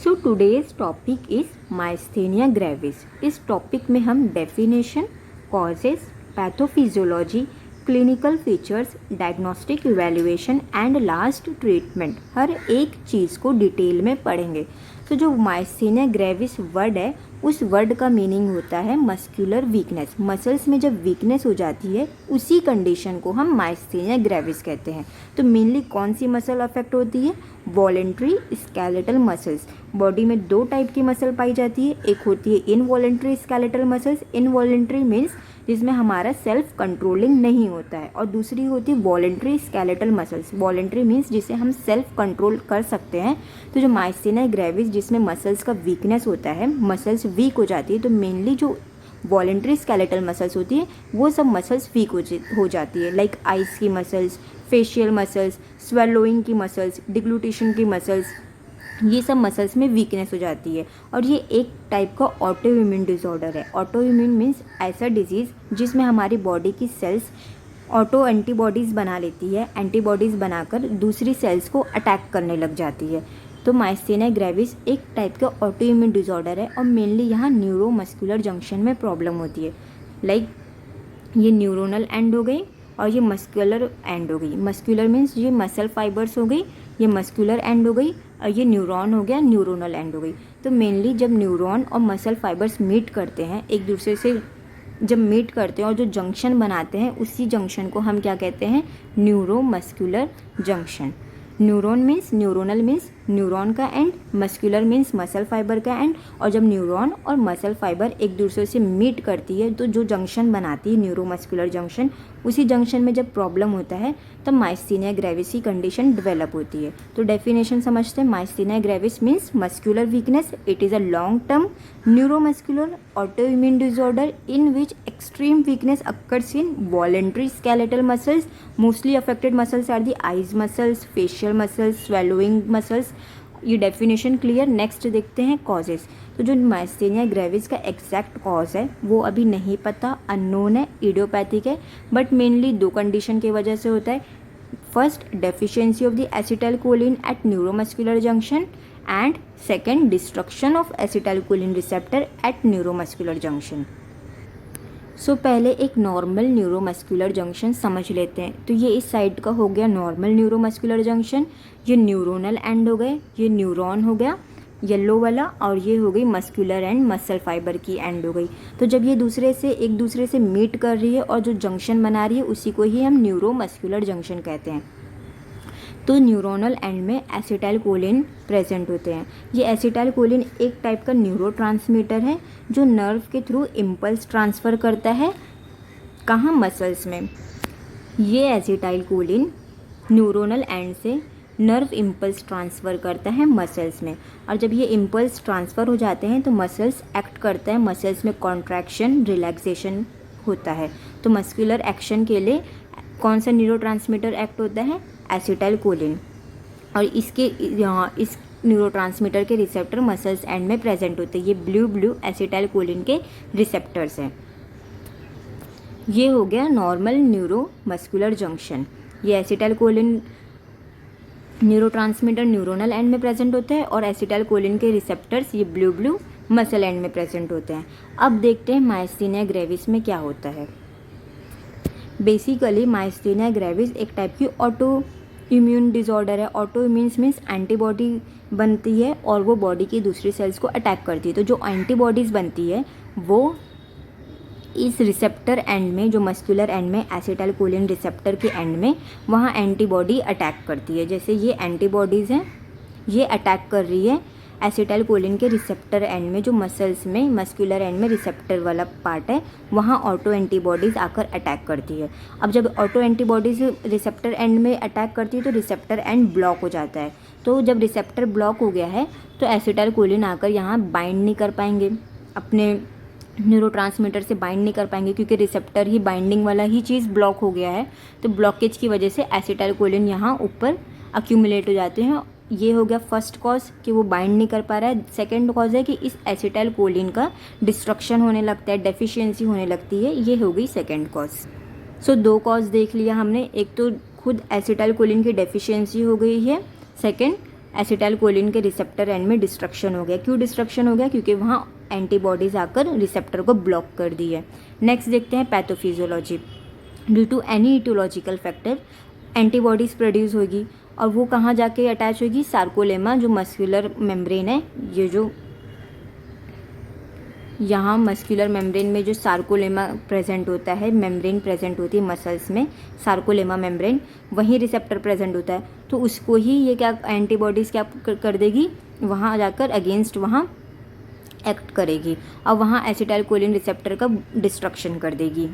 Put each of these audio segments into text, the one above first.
So today's topic is myasthenia gravis. इस topic में हम definition, causes, pathophysiology, clinical features, diagnostic evaluation and last treatment हर एक चीज़ को डिटेल में पढ़ेंगे। तो जो माइस्थेनिया ग्रेविस वर्ड है, उस वर्ड का मीनिंग होता है मस्कुलर वीकनेस। मसल्स में जब वीकनेस हो जाती है उसी कंडीशन को हम माइस्थेनिया ग्रेविस कहते हैं। तो मेनली कौन सी मसल अफेक्ट होती है? Voluntary skeletal muscles. बॉडी में दो टाइप की मसल पाई जाती है, एक होती है involuntary skeletal muscles. Involuntary means जिसमें हमारा सेल्फ कंट्रोलिंग नहीं होता है, और दूसरी होती है voluntary skeletal muscles. Voluntary means जिसे हम सेल्फ कंट्रोल कर सकते हैं। तो जो माइस्थेनिया ग्रेविस जिसमें मसल्स का वीकनेस होता है, मसल्स वीक हो जाती है, तो मेनली जो वॉलेंट्री स्केलेटल मसल्स होती है वो सब मसल्स वीक हो जाती है। लाइक आइज की मसल्स, फेशियल मसल्स, स्वेलोइंग की मसल्स, डिग्लूटेशन की मसल्स, ये सब मसल्स में वीकनेस हो जाती है। और ये एक टाइप का ऑटो इम्यून डिसऑर्डर है। ऑटो इम्यून मीन्स ऐसा डिजीज़ जिसमें हमारी बॉडी की सेल्स ऑटो एंटीबॉडीज़ बना लेती है, एंटीबॉडीज़ बनाकर दूसरी सेल्स को अटैक करने लग जाती है। तो माइस्थेनिया ग्रेविस एक टाइप का ऑटो इम्यून डिसऑर्डर है, और मेनली यहाँ न्यूरोमस्कुलर जंक्शन में प्रॉब्लम होती है। लाइक ये न्यूरोनल एंड हो गई और ये मस्कुलर एंड हो गई। मस्कुलर मीन्स ये मसल फाइबर्स हो गई, ये मस्कुलर एंड हो गई, और ये न्यूरॉन हो गया, न्यूरोनल एंड हो गई। तो मेनली जब न्यूरॉन और मसल फाइबर्स मीट करते हैं एक दूसरे से, जब मीट करते हैं और जो जंक्शन बनाते हैं, उसी जंक्शन को हम क्या कहते हैं? Neuromuscular junction. Neuron means, neuronal means neuron का end, muscular means muscle fibre का एंड। और जब न्यूरॉन और मसल फाइबर एक दूसरे से मीट करती है तो जो जंक्शन बनाती है न्यूरोमस्कुलर जंक्शन, उसी जंक्शन में जब प्रॉब्लम होता है तब माइस्थेनिया ग्रेविस की कंडीशन डेवलप होती है। तो डेफिनेशन समझते हैं। Myasthenia gravis means muscular weakness. It is a long term neuromuscular autoimmune disorder in which extreme weakness occurs in voluntary skeletal muscles. Mostly affected muscles are the eyes muscles, facial muscles, swallowing muscles. ये definition clear. Next देखते हैं causes. तो जो myasthenia gravis का exact cause है वो अभी नहीं पता, अननोन है, इडियोपैथिक है, बट मेनली दो कंडीशन की वजह से होता है। First, deficiency of the acetylcholine at neuromuscular junction, and second, destruction of acetylcholine receptor at neuromuscular junction. So पहले एक नॉर्मल न्यूरोमस्कुलर जंक्शन समझ लेते हैं। तो ये इस साइड का हो गया नॉर्मल न्यूरोमस्कुलर जंक्शन, ये न्यूरोनल एंड हो गए, ये न्यूरॉन हो गया येलो वाला, और ये हो गई मस्कुलर एंड मसल फाइबर की एंड हो गई। तो जब ये एक दूसरे से मीट कर रही है और जो जंक्शन बना रही है उसी को ही हम न्यूरोमस्कुलर जंक्शन कहते हैं। तो न्यूरोनल एंड में एसिटाइलकोलिन प्रेजेंट होते हैं। ये एसिटाइलकोलिन एक टाइप का न्यूरोट्रांसमीटर है जो नर्व के थ्रू इम्पल्स ट्रांसफ़र करता है। कहाँ? मसल्स में। ये एसिटाइलकोलिन न्यूरोनल एंड से नर्व इम्पल्स ट्रांसफ़र करता है मसल्स में, और जब ये इम्पल्स ट्रांसफ़र हो जाते हैं तो मसल्स एक्ट करता है, मसल्स में कॉन्ट्रैक्शन, रिलैक्सेशन होता है। तो मस्कुलर एक्शन के लिए कौन सा न्यूरोट्रांसमीटर एक्ट होता है? एसिटाइलकोलिन। और इस न्यूरोट्रांसमीटर के रिसेप्टर मसल्स एंड में प्रेजेंट होते हैं। ये ब्लू एसिटाइलकोलिन के रिसेप्टर्स हैं। ये हो गया नॉर्मल न्यूरोमस्कुलर जंक्शन। ये एसिटाइलकोलिन न्यूरोट्रांसमीटर न्यूरोनल एंड में प्रेजेंट होता है, और एसिटाइलकोलिन के रिसेप्टर्स ये ब्लू मसल एंड में प्रेजेंट होते हैं। अब देखते हैं माइस्थेनिया ग्रेविस में क्या होता है। बेसिकली माइस्थेनिया ग्रेविस एक टाइप की ऑटो इम्यून डिसऑर्डर है। ऑटो इम्यून्स मीन्स एंटीबॉडी बनती है और वो बॉडी की दूसरी सेल्स को अटैक करती है। तो जो एंटीबॉडीज़ बनती है वो इस रिसेप्टर एंड में, जो मस्कुलर एंड में एसिटाइलकोलिन रिसेप्टर के एंड में, वहाँ एंटीबॉडी अटैक करती है। जैसे ये एंटीबॉडीज़ हैं, ये अटैक कर रही है एसिटाइलकोलिन के रिसेप्टर एंड में, जो मसल्स में मस्कुलर एंड में रिसेप्टर वाला पार्ट है, वहाँ ऑटो एंटीबॉडीज़ आकर अटैक करती है। अब जब ऑटो एंटीबॉडीज़ रिसेप्टर एंड में अटैक करती है तो रिसेप्टर एंड ब्लॉक हो जाता है। तो जब रिसेप्टर ब्लॉक हो गया है तो एसिटाइलकोलिन आकर यहाँ बाइंड नहीं कर पाएंगे, अपने न्यूरोट्रांसमीटर से बाइंड नहीं कर पाएंगे, क्योंकि रिसेप्टर ही बाइंडिंग वाला ही चीज़ ब्लॉक हो गया है। तो ब्लॉकेज की वजह से एसिटाइलकोलिन यहाँ ऊपर अक्यूमुलेट हो जाते हैं। ये हो गया फर्स्ट कॉज कि वो बाइंड नहीं कर पा रहा है। सेकंड कॉज है कि इस एसिटाइलकोलिन का डिस्ट्रक्शन होने लगता है, डेफिशिएंसी होने लगती है। ये हो गई सेकंड कॉज। सो दो कॉज देख लिया हमने। एक तो खुद एसिटाइलकोलिन की डेफिशिएंसी हो गई है, सेकंड एसिटाइलकोलिन के रिसेप्टर एंड में डिस्ट्रक्शन हो गया। क्यों डिस्ट्रक्शन हो गया? क्योंकि वहाँ एंटीबॉडीज आकर रिसेप्टर को ब्लॉक कर दी है। नेक्स्ट देखते हैं pathophysiology. Due to any etiological factor antibodies produce होगी और वो कहाँ जाके अटैच होगी? सार्कोलेमा जो मस्कुलर मेम्ब्रेन है, ये जो यहाँ मस्कुलर मेम्ब्रेन में जो सार्कोलेमा प्रेजेंट होता है, मेम्ब्रेन प्रेजेंट होती है मसल्स में, सार्कोलेमा मेम्ब्रेन, वहीं रिसेप्टर प्रेजेंट होता है। तो उसको ही ये क्या एंटीबॉडीज़ क्या कर देगी? वहाँ जाकर अगेंस्ट वहाँ एक्ट करेगी और वहाँ एसिटाइलकोलिन रिसेप्टर का डिस्ट्रक्शन कर देगी।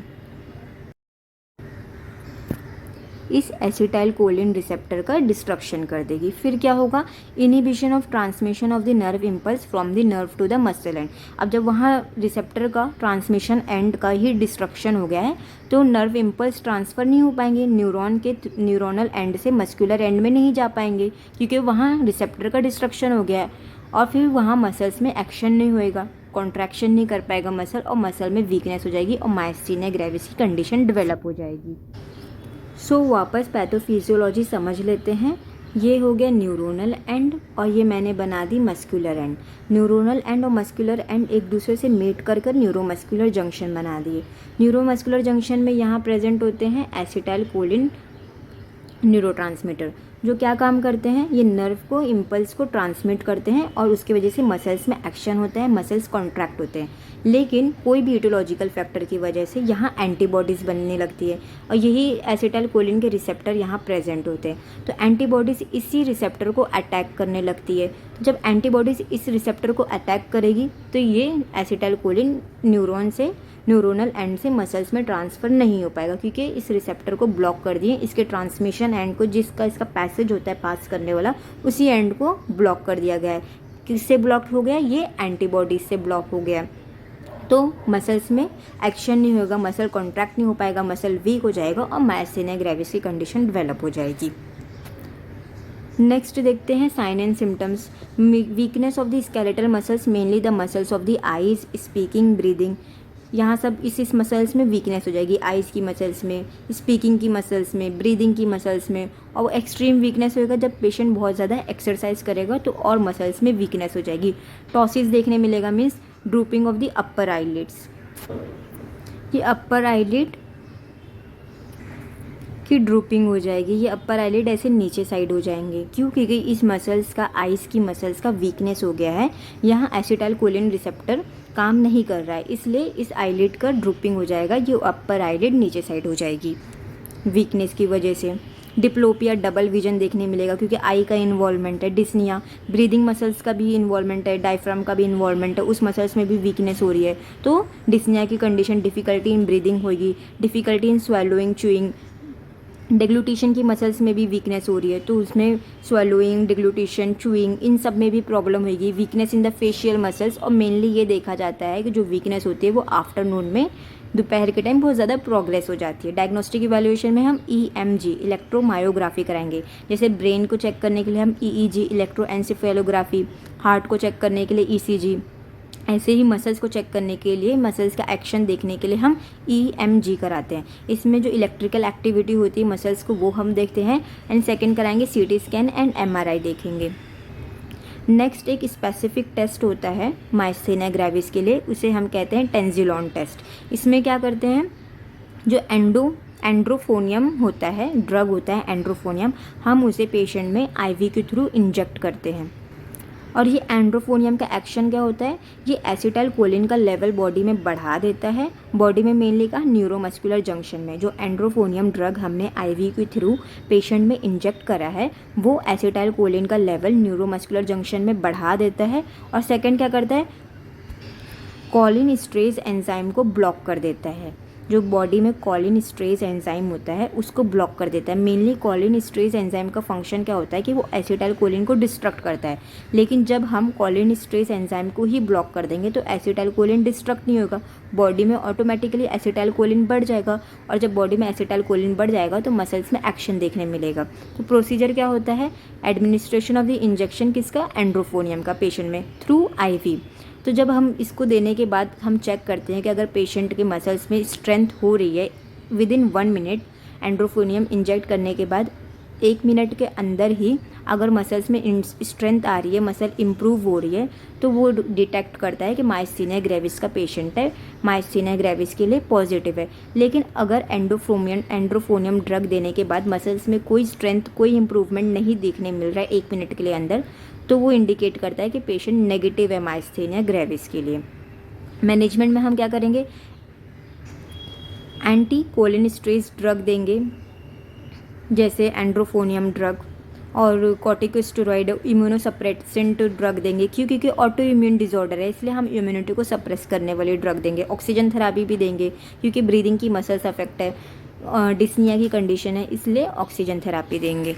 इस एसिटाइलकोलिन रिसेप्टर का डिस्ट्रक्शन कर देगी। फिर क्या होगा? Inhibition of transmission of the nerve impulse from the nerve to the muscle end. अब जब वहाँ रिसेप्टर का ट्रांसमिशन एंड का ही डिस्ट्रक्शन हो गया है तो नर्व इम्पल्स ट्रांसफ़र नहीं हो पाएंगे, न्यूरॉन के न्यूरोनल एंड से मस्कुलर एंड में नहीं जा पाएंगे क्योंकि वहाँ रिसेप्टर का डिस्ट्रक्शन हो गया है। और फिर वहाँ मसल्स में एक्शन नहीं होएगा, कॉन्ट्रैक्शन नहीं कर पाएगा मसल, और मसल में वीकनेस हो जाएगी और मायस्थीनिया ग्रेविस की कंडीशन डेवलप हो जाएगी। वापस पैथोफिजियोलॉजी समझ लेते हैं। ये हो गया न्यूरोनल एंड और ये मैंने बना दी मस्कुलर एंड। न्यूरोनल एंड और मस्कुलर एंड एक दूसरे से मेट कर न्यूरोमस्कुलर जंक्शन बना दिए। न्यूरोमस्कुलर जंक्शन में यहाँ प्रेजेंट होते हैं एसिटाइलकोलिन न्यूरोट्रांसमीटर, जो क्या काम करते हैं? ये नर्व को इम्पल्स को ट्रांसमिट करते हैं और उसकी वजह से मसल्स में एक्शन होता है, मसल्स कॉन्ट्रैक्ट होते हैं। लेकिन कोई भी इटियोलॉजिकल फैक्टर की वजह से यहाँ एंटीबॉडीज़ बनने लगती है और यही एसिटाइलकोलिन के रिसेप्टर यहाँ प्रेजेंट होते हैं। तो एंटीबॉडीज़ इसी रिसेप्टर को अटैक करने लगती है। तो जब एंटीबॉडीज़ इस रिसेप्टर को अटैक करेगी तो ये एसिटाइलकोलिन न्यूरोनल एंड से मसल्स में ट्रांसफ़र नहीं हो पाएगा क्योंकि इस रिसेप्टर को ब्लॉक कर दिए। इसके ट्रांसमिशन एंड को, जिसका इसका पैसेज होता है पास करने वाला, उसी एंड को ब्लॉक कर दिया गया है। किससे ब्लॉक हो गया? ये एंटीबॉडीज से ब्लॉक हो गया। तो मसल्स में एक्शन नहीं होगा, मसल कॉन्ट्रैक्ट नहीं हो पाएगा, मसल वीक हो जाएगा और मायस्थीनिया ग्रेविस की कंडीशन डेवलप हो जाएगी। नेक्स्ट देखते हैं sign and symptoms. Weakness of the skeletal muscles, mainly the muscles of the eyes, speaking, breathing. यहाँ सब इस मसल्स में वीकनेस हो जाएगी, आइज़ की मसल्स में, स्पीकिंग की मसल्स में, ब्रीदिंग की मसल्स में। और एक्सट्रीम वीकनेस होएगा जब पेशेंट बहुत ज़्यादा एक्सरसाइज करेगा तो और मसल्स में वीकनेस हो जाएगी। टॉसिस देखने मिलेगा, means drooping of the upper eyelids. ये अपर आईलिड की ड्रूपिंग हो जाएगी, ये अपर आईलिड ऐसे नीचे साइड हो जाएंगे। क्यों? क्योंकि इस मसल्स का, आइज़ की मसल्स का वीकनेस हो गया है। यहाँ एसिटाइलकोलिन रिसेप्टर काम नहीं कर रहा है, इसलिए इस आईलिड का ड्रूपिंग हो जाएगा, ये अपर आईलिड नीचे साइड हो जाएगी वीकनेस की वजह से। डिप्लोपिया, डबल विजन देखने मिलेगा क्योंकि आई का इन्वॉल्वमेंट है। डिस्निया, ब्रीदिंग मसल्स का भी इन्वॉल्वमेंट है, डायफ्राम का भी इन्वॉल्वमेंट है, उस मसल्स में भी वीकनेस हो रही है। तो डिस्निया की कंडीशन, डिफ़िकल्टी इन ब्रीदिंग होगी, डिफ़िकल्टी इन स्वेलोइंग, च्यूइंग। डिग्लूटिशन की मसल्स में भी वीकनेस हो रही है तो उसमें स्वेलोइंग, डिग्लूटिशन, च्यूइंग, इन सब में भी प्रॉब्लम होगी। Weakness in the facial muscles, और मेनली ये देखा जाता है कि जो वीकनेस होती है वो आफ्टरनून में, दोपहर के टाइम बहुत ज़्यादा प्रोग्रेस हो जाती है। डायग्नोस्टिक इवैल्यूएशन में हम EMG, इलेक्ट्रोमायोग्राफी कराएंगे। जैसे ब्रेन को चेक करने के लिए हम EEG, इलेक्ट्रोएंसेफेलोग्राफी, हार्ट को चेक करने के लिए ECG, ऐसे ही मसल्स को चेक करने के लिए, मसल्स का एक्शन देखने के लिए हम EMG कराते हैं। इसमें जो इलेक्ट्रिकल एक्टिविटी होती है मसल्स को वो हम देखते हैं। एंड सेकंड कराएंगे CT स्कैन एंड MRI देखेंगे। नेक्स्ट एक स्पेसिफिक टेस्ट होता है मायस्थीनिया ग्रेविस के लिए, उसे हम कहते हैं टेंजिलॉन टेस्ट। इसमें क्या करते हैं, जो एंड्रोफोनियम होता है, ड्रग होता है एंड्रोफोनियम, हम उसे पेशेंट में IV के थ्रू इंजेक्ट करते हैं। और ये एंड्रोफोनियम का एक्शन क्या होता है? ये एसिटाइलकोलिन का लेवल बॉडी में बढ़ा देता है। बॉडी में मेनली का न्यूरोमस्कुलर जंक्शन में जो एंड्रोफोनियम ड्रग हमने IV के थ्रू पेशेंट में इंजेक्ट करा है वो एसिटाइलकोलिन का लेवल न्यूरोमस्कुलर जंक्शन में बढ़ा देता है। और सेकंड क्या करता है? कॉलिन स्ट्रेज एंजाइम को ब्लॉक कर देता है। जो बॉडी में कॉलिन स्ट्रेज एंजाइम होता है उसको ब्लॉक कर देता है। मेनली कॉलिन स्ट्रेज एंजाइम का फंक्शन क्या होता है कि वो एसिटाइलकोलिन को डिस्ट्रक्ट करता है। लेकिन जब हम कॉलिन स्ट्रेज एंजाइम को ही ब्लॉक कर देंगे तो एसिटाइलकोलिन डिस्ट्रक्ट नहीं होगा, बॉडी में ऑटोमेटिकली एसिटाइलकोलिन बढ़ जाएगा। और जब बॉडी में एसिटाइलकोलिन बढ़ जाएगा तो मसल्स में एक्शन देखने मिलेगा। तो प्रोसीजर क्या होता है? एडमिनिस्ट्रेशन ऑफ द इंजेक्शन किसका? एंड्रोफोनियम का पेशेंट में थ्रू IV। तो जब हम इसको देने के बाद हम चेक करते हैं कि अगर पेशेंट के मसल्स में स्ट्रेंथ हो रही है, विदिन 1 मिनट एंड्रोफोनियम इंजेक्ट करने के बाद 1 मिनट के अंदर ही अगर मसल्स में स्ट्रेंथ आ रही है, मसल इम्प्रूव हो रही है, तो वो डिटेक्ट करता है कि माइस्थीनिया ग्रेविस का पेशेंट है, माइस्थीनिया ग्रेविस के लिए पॉजिटिव है। लेकिन अगर एंड्रोफोनियम ड्रग देने के बाद मसल्स में कोई स्ट्रेंथ, कोई इंप्रूवमेंट नहीं देखने मिल रहा है 1 मिनट के लिए अंदर, तो वो इंडिकेट करता है कि पेशेंट नेगेटिव है माइस्थीनिया ग्रेविस के लिए। मैनेजमेंट में हम क्या करेंगे, एंटी कोलिनेस्टेरेज ड्रग देंगे जैसे एंड्रोफोनियम ड्रग, और कॉर्टिकोस्टेरॉइड इम्यूनोसप्रेसेंट ड्रग देंगे। क्यों? क्योंकि ऑटो इम्यून डिसऑर्डर है, इसलिए हम इम्यूनिटी को सप्रेस करने वाली ड्रग देंगे। ऑक्सीजन थेरापी भी देंगे क्योंकि ब्रीदिंग की मसल्स अफेक्ट है, डिस्निया की कंडीशन है, इसलिए ऑक्सीजन थेरापी देंगे।